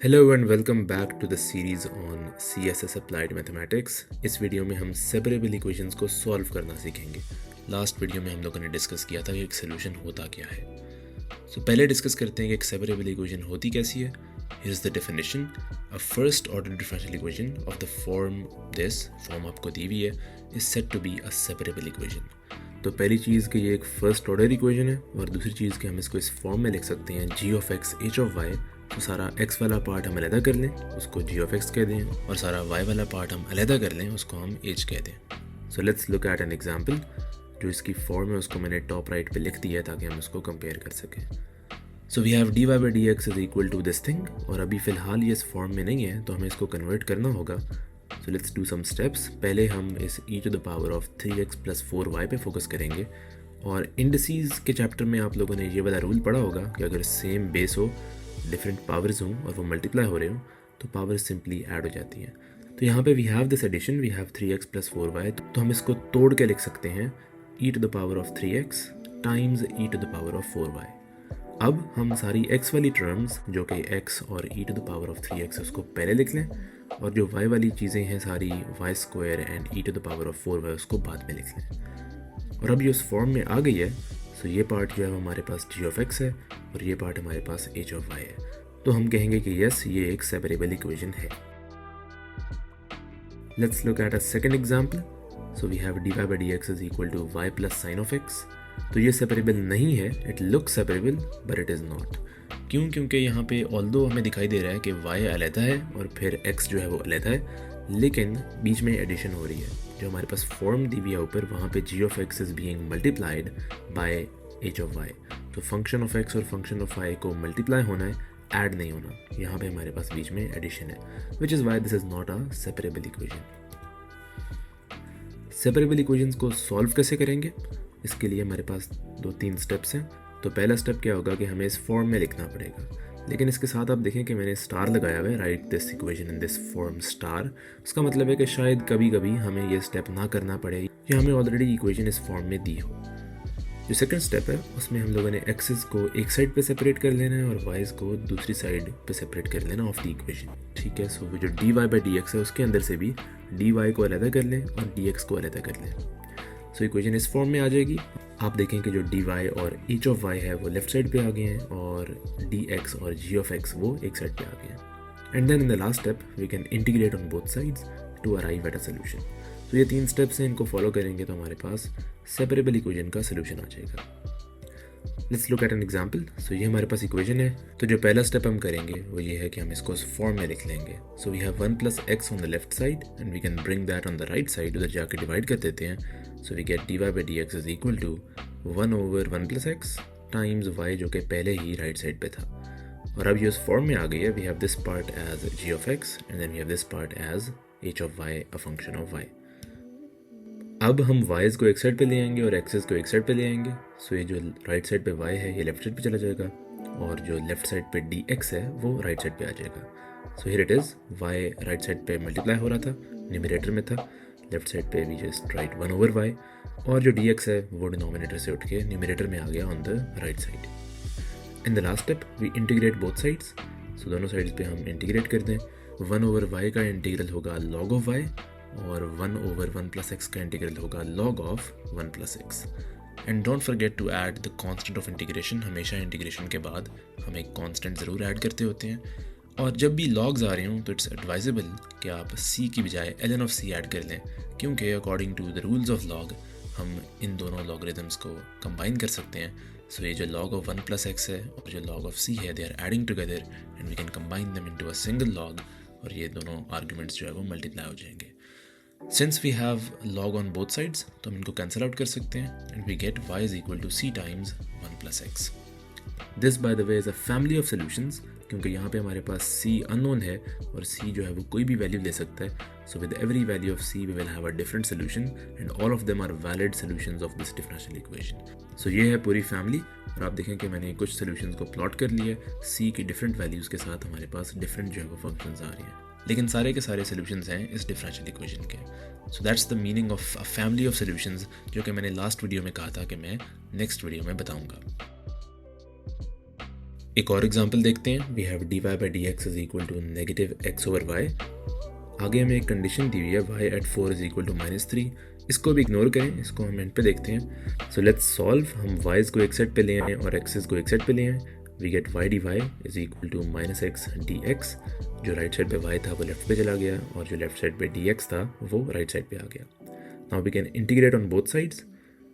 Hello and welcome back to the series on CSS applied mathematics. इस video में हम separable equations को solve करना सीखेंगे। लास्ट वीडियो में हम लोगों ने डिस्कस किया था कि एक सोल्यूशन होता क्या है। पहले डिस्कस करते हैं कि एक सेपरेबल इक्वेशन होती कैसी है। Here is the definition: a first order differential equation of the form this, form आपको दी हुई है, is said to be a separable equation. तो पहली चीज़ कि ये एक फर्स्ट ऑर्डर इक्वेशन है, और दूसरी चीज़ कि हम इसको इस फॉर्म में लिख सकते हैं g of x h of y। तो सारा x वाला पार्ट हम अलहदा कर लें, उसको g of x कह दें, और सारा y वाला पार्ट हम अलहदा कर लें, उसको हम h कह दें। So let's look at an example. जो इसकी फॉर्म है उसको मैंने टॉप राइट पे लिख दिया है ताकि हम उसको कंपेयर कर सकें। So we have dy by dx is equal to this thing, और अभी फ़िलहाल ये इस फॉर्म में नहीं है तो हमें इसको कन्वर्ट करना होगा। So let's do some steps. पहले हम इस e to the power of 3x plus 4y पे फोकस करेंगे। और इंडिसीज के चैप्टर में आप लोगों ने ये वाला रूल पढ़ा होगा कि अगर सेम बेस हो, डिफरेंट पावर्स हों और वो मल्टीप्लाई हो रहे हो, तो पावर्स सिंपली ऐड हो जाती हैं। तो यहाँ पे we have this addition, we have 3x plus 4y। तो हम इसको तोड़ के लिख सकते हैं e to the power of 3x times e to the power of 4y। अब हम सारी x वाली टर्म्स जो कि x और e to the power of 3x उसको पहले लिख लें, और जो y वाली चीज़ें हैं सारी y square and e to the power of 4y उसको बाद में लिख लें। और अब ये उस फॉर्म में आ गई है। सो ये पार्ट जो है हमारे पास g of x है, और ये पार्ट हमारे पास h of y है। तो हम कहेंगे कि यस, ये एक सेपरेबल इक्वेशन है। Let's look at a second example. So we have dy by dx is equal to y plus sine of x। तो ये सेपरेबल नहीं है, it looks separable but it is not. क्यों? क्योंकि यहाँ पे ऑल्दो हमें दिखाई दे रहा है कि y अलहदा है और फिर x जो है वो अलहदा है, लेकिन बीच में एडिशन हो रही है। जो हमारे पास फॉर्म दी हुई है ऊपर, वहाँ पे g of x is being multiplied by h of y। तो फंक्शन ऑफ x और फंक्शन ऑफ y को मल्टीप्लाई होना है, ऐड नहीं होना। यहाँ पे हमारे पास बीच में एडिशन है, which is why this is not a separable equation. Separable equations को सॉल्व कैसे करेंगे? इसके लिए हमारे पास 2-3 स्टेप्स हैं। तो पहला स्टेप क्या होगा कि हमें इस फॉर्म में लिखना पड़ेगा, लेकिन इसके साथ आप देखें कि मैंने स्टार लगाया हुआ है, right this equation in this form star. उसका मतलब है कि शायद कभी कभी हमें ये स्टेप ना करना पड़े या हमें ऑलरेडी इक्वेशन इस फॉर्म में दी हो। जो सेकंड स्टेप है उसमें हम लोगों ने एक्सेस को एक साइड पे सेपरेट कर लेना है और वाइज को दूसरी साइड पे सेपरेट कर लेना ऑफ द इक्वेशन। ठीक है। सो जो dy by dx है उसके अंदर से भी dy को अलग कर लें और dx को अलग कर लें। सो इक्वेशन इस फॉर्म में आ जाएगी। आप देखें कि जो dy और h of y है वो लेफ्ट साइड पे आ गए हैं, और dx और g of x वो एक साइड पे आ गए हैं। And then in the last step we can integrate on both sides to arrive at a solution. तो ये 3 स्टेप्स हैं, इनको फॉलो करेंगे तो हमारे पास सेपरेबल इक्वेशन का सोल्यूशन आ जाएगा। Let's look at an example. So ये हमारे पास इक्वेशन है। तो जो पहला स्टेप हम करेंगे वो ये है कि हम इसको फॉर्म में लिख लेंगे। So we have 1 plus x on the left side and we can bring that on the right side, उधर जाके डिवाइड कर देते हैं। So we get dy by dx is equal to 1 over 1 plus x times y, जो कि पहले ही right side पे था। और अब ये उस फॉर्म में आ गई है। We have this part as g of x and then we have this part as h of y, a function of y। अब हम वाइज को एक साइड पे ले आएंगे और एक्सेस को एक साइड पे ले आएंगे। सो ये जो राइट साइड पे y है ये लेफ्ट साइड पे चला जाएगा, और जो लेफ्ट साइड पे dx है वो राइट साइड पे आ जाएगा। So here it is, y right side पे मल्टीप्लाई हो रहा था, न्यूमरेटर में था, लेफ्ट साइड पे we just write 1 over y, और जो dx है वो डिनोमिनेटर से उठ के न्यूमरेटर में आ गया on the right side. In the last step we integrate both sides. So दोनों साइड्स पे हम इंटीग्रेट कर दें। 1 over y का इंटीग्रल होगा log of y, और 1 over 1 plus x का इंटीग्रल होगा log of 1 plus x। And don't forget to add the constant of integration. हमेशा इंटीग्रेशन के बाद हम एक कांस्टेंट ज़रूर ऐड करते होते हैं, और जब भी लॉग्स आ रहे हों तो इट्स एडवाइजेबल कि आप c की बजाय ln of c ऐड कर लें, क्योंकि according to the rules of log हम इन दोनों लॉगरिथम्स को कंबाइन कर सकते हैं। सो ये जो log of 1 plus x है और जो log of c है, they are adding together and we can combine them into a single log, और ये दोनों आर्ग्यूमेंट्स जो है वो मल्टीप्लाई हो जाएंगे। Since we have log on both sides, तो हम इनको कैंसिल आउट कर सकते हैं and we get y is equal to c times 1 plus x। This by the way is a family of solutions, क्योंकि यहाँ पे हमारे पास c अननोन है और c जो है वो कोई भी वैल्यू ले सकता है। So with every value of c we will have a different solution and all of them are valid solutions of this differential equation. So ये है पूरी फैमिली, और आप देखें कि मैंने कुछ सोल्यूशंस को प्लॉट कर लिया c की डिफरेंट वैल्यूज़ के साथ हमारे पास डिफरेंट जो है वो फंक्शंस आ रहे हैं, लेकिन सारे के सारे सोल्यूशंस हैं इस डिफरेंशियल इक्वेशन के। So that's the meaning of a family of solutions, जो कि मैंने लास्ट वीडियो में कहा था कि मैं नेक्स्ट वीडियो में बताऊंगा। एक और एग्जांपल देखते हैं। We have dy by D x is equal to negative x over y. आगे हमें एक कंडीशन दी हुई है y at 4 is equal to -3। इसको भी इग्नोर करें, इसको हम एंड पे देखते हैं। So let's solve. हम y's को एक सेट पे ले आए और x's को एक सेट पे ले आए। We get y dy is equal to -x dx। जो राइट साइड पे y था वो लेफ्ट पे चला गया और जो लेफ्ट साइड पे dx था वो राइट साइड पे आ गया। Now we can integrate on both sides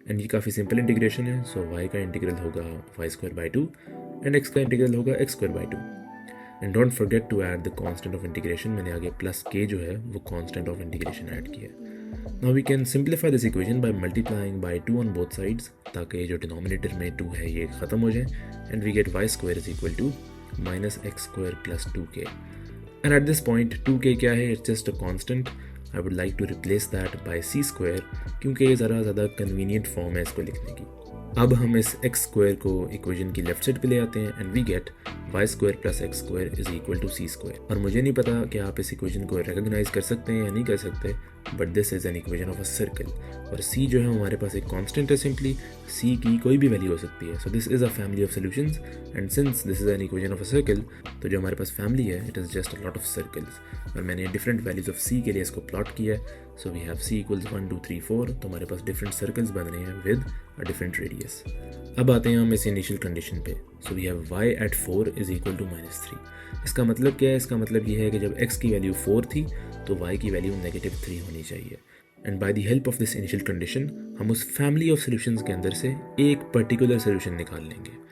and ये काफ़ी सिंपल इंटीग्रेशन है। सो y का इंटीग्रल होगा y² 2 एंड x का इंटीग्रल होगा x² 2। And don't forget to add the constant of integration. मैंने आगे प्लस k जो है वो कांस्टेंट ऑफ इंटीग्रेशन ऐड किया है। Now we can simplify this equation by multiplying by 2 on both sides, ताकि जो डिनोमिनेटर में 2 है ये ख़त्म हो जाए। And we get y² is equal to -x² plus 2k। And at this point 2k क्या है? It's just a constant. I would like to replace that by c², क्योंकि ये ज़रा ज़्यादा कन्वीनियंट फॉर्म है इसको लिखने की। अब हम इस x² को इक्वेशन की लेफ्ट साइड पे ले आते हैं and we get y² plus x² is equal to c²। और मुझे नहीं पता कि आप इस इक्वेशन को रिकॉग्नाइज कर सकते हैं या नहीं कर सकते, but this is an equation of a circle. और c जो है हमारे पास एक कांस्टेंट है, सिंपली c की कोई भी वैल्यू हो सकती है। So this is a family of solutions and since this is an equation of a circle, तो जो हमारे पास फैमिली है it is just a lot of circles. और मैंने डिफरेंट वैल्यूज ऑफ c के लिए इसको प्लॉट किया है। So we have c equals 1 2 3 4, तो हमारे पास डिफरेंट सर्कल्स बन रहे हैं विद अ डिफरेंट रेडियस। अब आते हैं हम इस इनिशियल कंडीशन पे। So we have y at 4 is equal to -3। इसका मतलब क्या है? इसका मतलब ये है कि जब x की वैल्यू 4 थी तो y की वैल्यू -3 होनी चाहिए। And by the help of this initial condition हम उस फैमिली ऑफ सॉल्यूशंस के अंदर से एक पर्टिकुलर सॉल्यूशन निकाल लेंगे।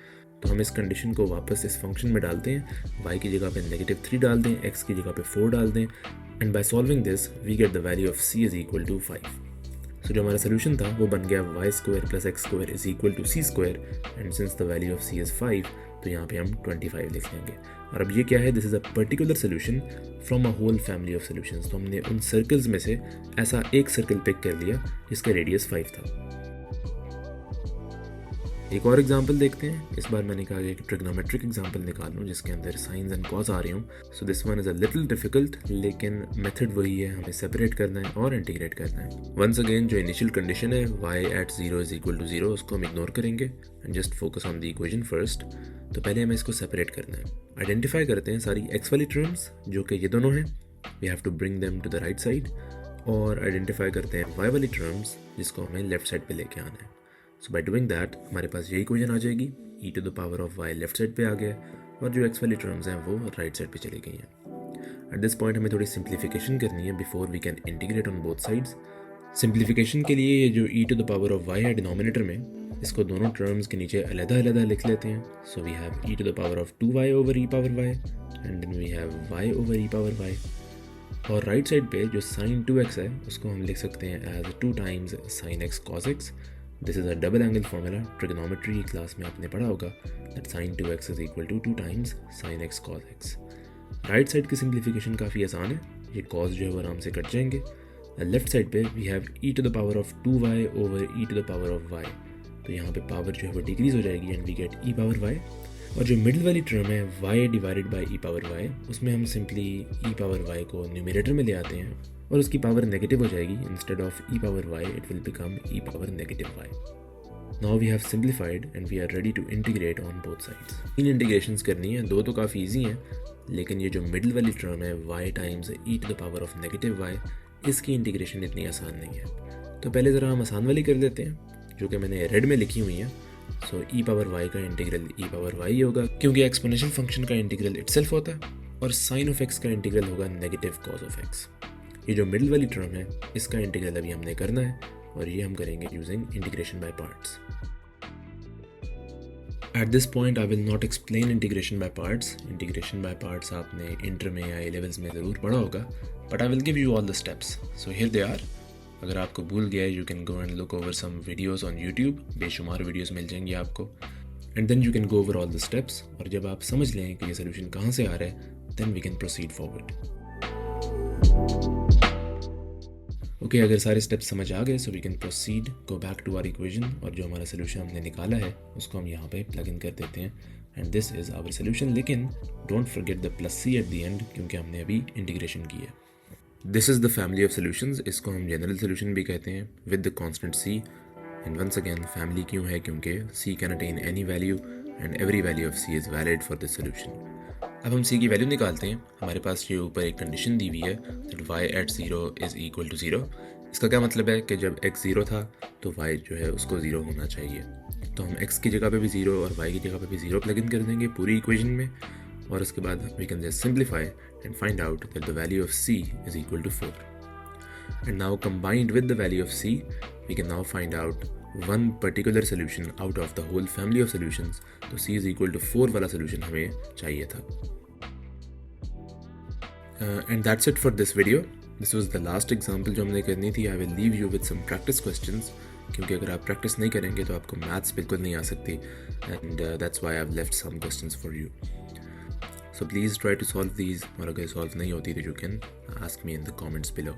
तो हम इस कंडीशन को वापस इस फंक्शन में डालते हैं, y की जगह पे -3 डाल दें, x की जगह पे 4 डाल दें and by solving this we get the value of c is equal to 5। So जो हमारा सोल्यूशन था वो बन गया y² plus x² is equal to c² and since the value of c is 5 तो यहाँ पे हम 25 लिख लेंगे। और अब ये क्या है? This is a particular solution from a whole family of solutions. तो हमने उन सर्कल्स में से ऐसा एक सर्कल पिक कर लिया जिसका रेडियस 5 था। एक और एग्जांपल देखते हैं। इस बार मैंने कहा कि ट्रिग्नोमेट्रिक एग्जांपल निकाल लूँ जिसके अंदर साइंस एंड कॉस आ रही हूँ। So this one is a little difficult, लेकिन मेथड वही है, हमें सेपरेट करना है और इंटीग्रेट करना है। वंस अगेन जो इनिशियल कंडीशन है y at 0 is equal to 0, उसको हम इग्नोर करेंगे and just focus on the equation first. तो पहले हमें इसको सेपरेट करना है। आइडेंटिफाई करते हैं सारी x वाली टर्म्स जो कि ये दोनों हैं, we have to bring them to the right side. और आइडेंटिफाई करते हैं y वाली टर्म्स जिसको हमें लेफ्ट साइड पे लेके आना है। सो बाय डूइंग दैट हमारे पास ये इक्वेशन आ जाएगी, e to the power of y left side पे आ गया और जो x वाली टर्म्स हैं वो राइट साइड पे चली गई हैं। एट दिस पॉइंट हमें थोड़ी सिंप्लीफिकेशन करनी है before we can integrate on both sides. Simplification के लिए ये जो e to the power of y है डिनोमिनेटर में, इसको दोनों टर्म्स के नीचे अलग-अलग लिख लेते हैं। So we have e to the power of 2y over e power y and then we have y over e power y। और राइट साइड पे जो sin 2x है उसको हम लिख सकते हैं as 2 times sin x cos x। This is a double angle formula, trigonometry class में आपने पढ़ा होगा that sin 2x is equal to 2 times sin x cos x। Right side की सिंप्लीफिकेशन काफ़ी आसान है, ये cos जो है वो आराम से कट जाएंगे। लेफ्ट साइड पे we have e to the power of 2y over e to the power of y, तो यहाँ पे पावर जो है वो डिक्रीज हो जाएगी and we get e power y। और जो मिडिल वाली टर्म है y divided by e power y, उसमें हम सिंपली e पावर y को न्यूमरेटर में ले आते हैं और उसकी पावर नेगेटिव हो जाएगी। Instead of e power y it will become e power negative y। Now we have simplified and we are ready to integrate on both sides. 3 integrations करनी है, 2 तो काफ़ी ईजी हैं, लेकिन ये जो मिडिल वाली टर्म है y times e to the power of negative y, इसकी इंटीग्रेशन इतनी आसान नहीं है। तो पहले ज़रा हम आसान वाली कर लेते हैं जो कि मैंने रेड में लिखी हुई है। सो e पावर y का इंटीग्रल e पावर y होगा, क्योंकि एक्सपोनेंशियल फंक्शन का इंटीग्रल इटसेल्फ होता है, और साइन ऑफ x का इंटीग्रल होगा नेगेटिव कॉस ऑफ x। ये जो मिडिल वाली टर्म है इसका इंटीग्रल अभी हमने करना है और ये हम करेंगे using integration by parts. At this point I will not explain integration by parts. Integration by parts आपने इंटर में या A-levels में ज़रूर पढ़ा होगा, but I will give you all the steps. So here they are. अगर आपको भूल गया you can go and look over some videos on YouTube, बेशुमार वीडियोज़ मिल जाएंगी आपको, and then you can go over all the steps. और जब आप समझ लें कि ये सोल्यूशन कहाँ से आ रहा है then we can proceed forward. Okay, अगर सारे स्टेप्स समझ आ गए so we can proceed, go back to our equation, और जो हमारा सोल्यूशन हमने निकाला है उसको हम यहाँ पे प्लग इन कर देते हैं and this is our solution. लेकिन don't forget the plus c at the end, क्योंकि हमने अभी इंटीग्रेशन की है। This is the family of solutions, इसको हम जनरल सोल्यूशन भी कहते हैं with the constant c। And once again family क्यों है? क्योंकि c can attain any value, and every value of c is valid for this solution. अब हम c की वैल्यू निकालते हैं. हमारे पास ये ऊपर एक कंडीशन दी हुई है that y at 0 is equal to 0. इसका क्या मतलब है कि जब x 0 था तो y जो है उसको 0 होना चाहिए. तो हम x की जगह पे भी 0 और y की जगह पे भी 0 प्लग इन कर देंगे पूरी इक्वेशन में, और उसके बाद we can just simplify and find out that the value of c is equal to 4. And now combined with the value of c, we can now find out one particular solution out of the whole family of solutions. तो c is equal to 4 वाला solution हमें चाहिए था. And that's it for this video. This was the last example जो हमने करनी थी. I will leave you with some practice questions, क्योंकि अगर आप प्रैक्टिस नहीं करेंगे तो आपको मैथ्स बिल्कुल नहीं आ सकती. And that's why I've left some questions for you. So please try to solve these, और अगर solve नहीं होती तो you can ask me in the comments below.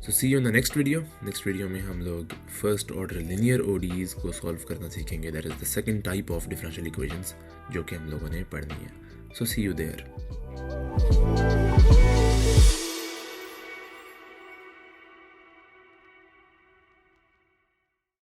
So see you in the next video. Next video में हम लोग first order linear ODEs को solve करना सीखेंगे. That is the second type of differential equations जो कि हम लोगों ने पढ़नी है. So see you there.